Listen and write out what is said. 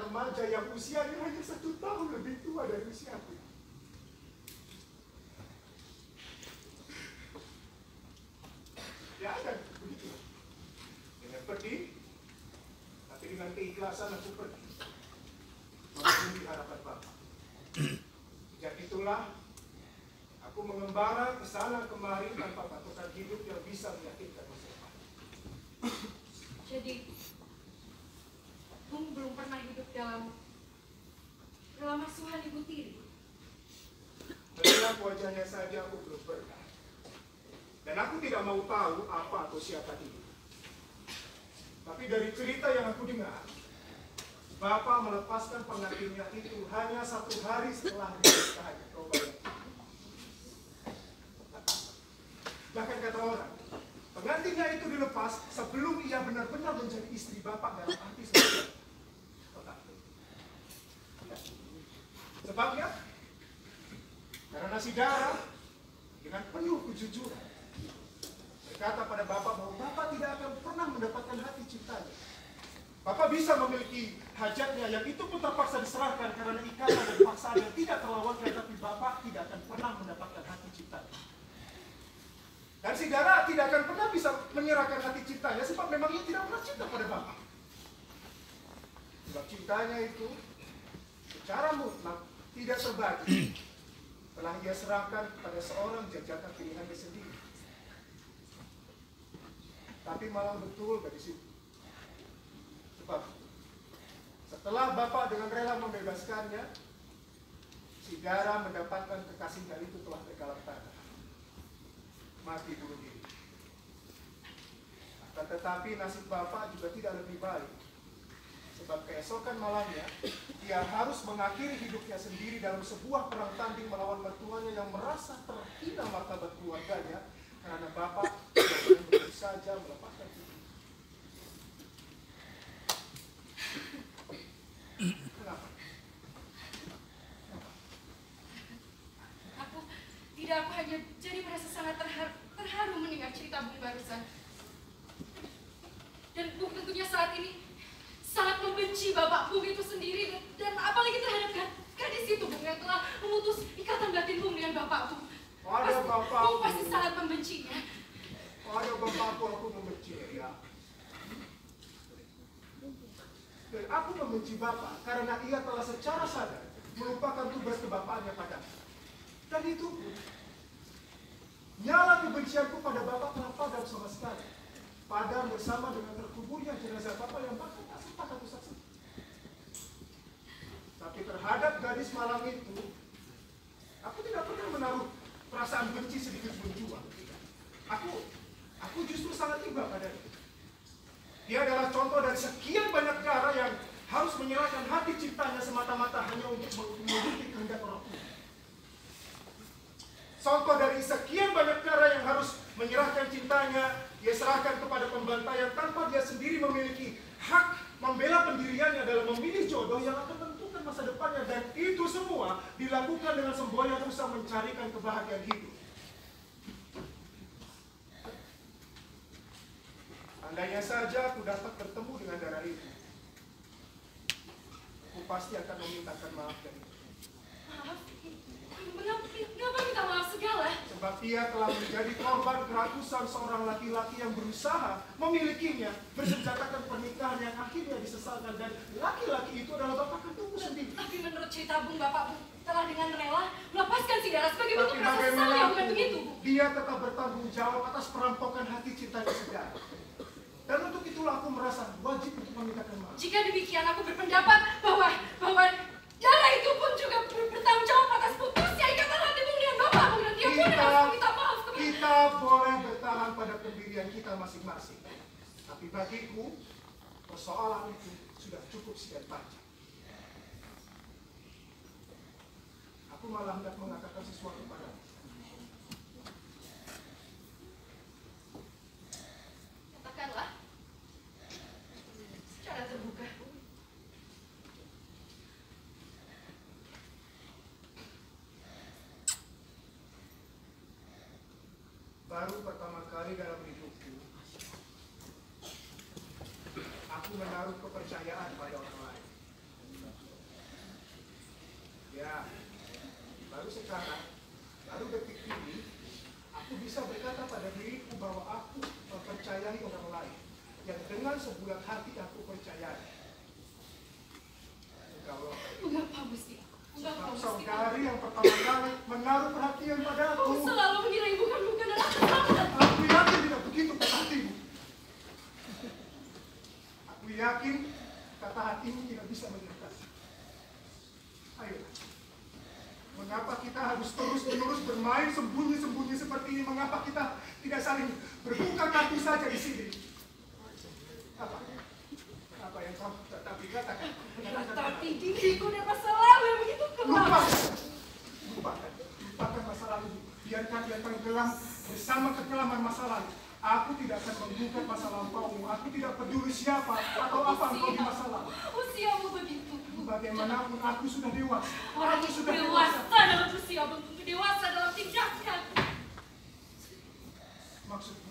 remaja yang usianya hanya 1 tahun lebih tua dari usiaku. Ya ada begitu. Dengan pedih, tapi dengan keikhlasan aku pergi memenuhi harapan Bapak. Sejak itulah aku mengembara ke sana kemari tanpa patokan hidup yang bisa meyakinkan masa depan. Jadi, Bung belum pernah hidup dalam asuhan Ibu Tiri. Melihat wajahnya saja aku belum pernah. Dan aku tidak mau tahu apa atau siapa dia. Tapi dari cerita yang aku dengar, Bapak melepaskan pengantinnya itu hanya 1 hari setelah pernikahannya. Kau bayangkan. Bahkan kata orang, pengantinnya itu dilepas sebelum ia benar-benar menjadi istri Bapak dalam arti sebenarnya. Sebabnya, karena Sidara dengan penuh kejujuran berkata pada Bapak bahwa Bapak tidak akan pernah mendapatkan hati cintanya. Bapak bisa memiliki hajatnya yang itu pun terpaksa diserahkan karena ikatan dan paksaan yang tidak terlawankan, tapi Bapak tidak akan pernah mendapatkan hati cintanya. Dan Sidara tidak akan pernah bisa menyerahkan hati cintanya sebab memang ia tidak pernah cinta pada Bapak. Sebab cintanya itu secara mutlak tidak terbagi telah ia serahkan kepada seorang jajakan pilihannya sendiri. Tapi malah betul gadis itu. Sebab setelah Bapak dengan rela membebaskannya, Sidara mendapatkan kekasihnya itu telah berkalang tanah, mati bunuh diri. Akan tetapi nasib Bapak juga tidak lebih baik. Sebab keesokan malamnya, dia harus mengakhiri hidupnya sendiri dalam sebuah perang tanding melawan mertuanya yang merasa terhina martabat keluarganya karena Bapak baru saja melepaskan diri. Kenapa? Aku hanya jadi merasa sangat terharu mendengar cerita Bung barusan. Dan Bung tentunya saat ini sangat membenci Bapak Bung itu sendiri dan apalagi terhadap gadis itu Bung yang telah memutus ikatan batin Bung dengan Bapak Bung. Bung pasti sangat membencinya. Pada Bapakku aku membenci dia. Dan aku membenci Bapak karena ia telah secara sadar melupakan tugas kebapaannya padaku. Dan itu pun nyala kebencianku pada Bapak telah padam sama sekali. Padam bersama dengan terkuburnya jenazah Bapak yang bahkan tak sempat aku saksikan. Tapi terhadap gadis malam itu, aku tidak pernah menaruh perasaan benci sedikit pun juga. Aku justru sangat iba padanya. Dia adalah contoh dari sekian banyak cara yang harus menyerahkan hati cintanya semata-mata hanya untuk menuruti kehendak orang tua. Contoh dari sekian banyak cara yang harus menyerahkan cintanya, dia serahkan kepada pembantaian tanpa dia sendiri memiliki hak membela pendiriannya dalam memilih jodoh yang akan menentukan masa depannya. Dan itu semua dilakukan dengan semboyan usaha mencarikan kebahagiaan hidup. Andainya saja aku dapat bertemu dengan darah itu, aku pasti akan memintakan maaf dari itu. Maaf? Kenapa minta maaf segala? Sebab dia telah menjadi korban keragusan seorang laki-laki yang berusaha memilikinya, bersenjatakan pernikahan yang akhirnya disesalkan, dan laki-laki itu adalah Bapak kandungku sendiri. Tapi menurut cerita Bung, Bapak Bung telah dengan rela melepaskan Sidara sebagai bentuk Tapi rasa sesal yang bukan bagaimanapun, begitu, Bung. dia tetap bertanggung jawab atas perampokan hati cintanya Sidara. Dan untuk itulah aku merasa wajib untuk memintakan maaf. Jika demikian, aku berpendapat bahwa Dara itu pun juga bertanggung jawab atas putusnya ikatan hati Bung dengan Bapak Bung, dan dia pun harus meminta maaf kepada Kita boleh bertahan pada pendirian kita masing-masing. Tapi bagiku, persoalan itu sudah cukup sekian panjang. Aku malah hendak mengatakan sesuatu padamu. Katakanlah secara terbuka. Baru pertama kali dalam hidupku, aku menaruh kepercayaan pada orang lain. sekarang, baru detik ini, aku bisa berkata pada diriku bahwa aku mempercayai orang lain yang dengan sebulat hati aku percayai. Kalau Mengapa mesti aku? Mengapa mesti aku? saudari yang pertama kali menaruh perhatian padaku. Aku selalu mengira ibu kandung dan anak kandung. Aku yakin tidak begitu kata hatimu. Aku yakin kata hatimu tidak bisa melintas. Ayo, mengapa kita harus terus-menerus bermain sembunyi-sembunyi seperti ini? Mengapa kita tidak saling berbuka kartu saja di sini? Apa yang kamu tetapi katakan? Tapi diriku dan masa lalu yang begitu kelam. Lupakan masa lalu. Biarkan dia tenggelam bersama kekelaman masa lalu. Aku tidak akan menggugat masa lampaumu. Aku tidak peduli siapa atau apa engkau di masa lalu. Usiamu begitu. Bagaimanapun aku sudah dewasa. Orang Aku itu sudah dewasa dalam usia, belum tentu dewasa dalam tindakan. Maksudku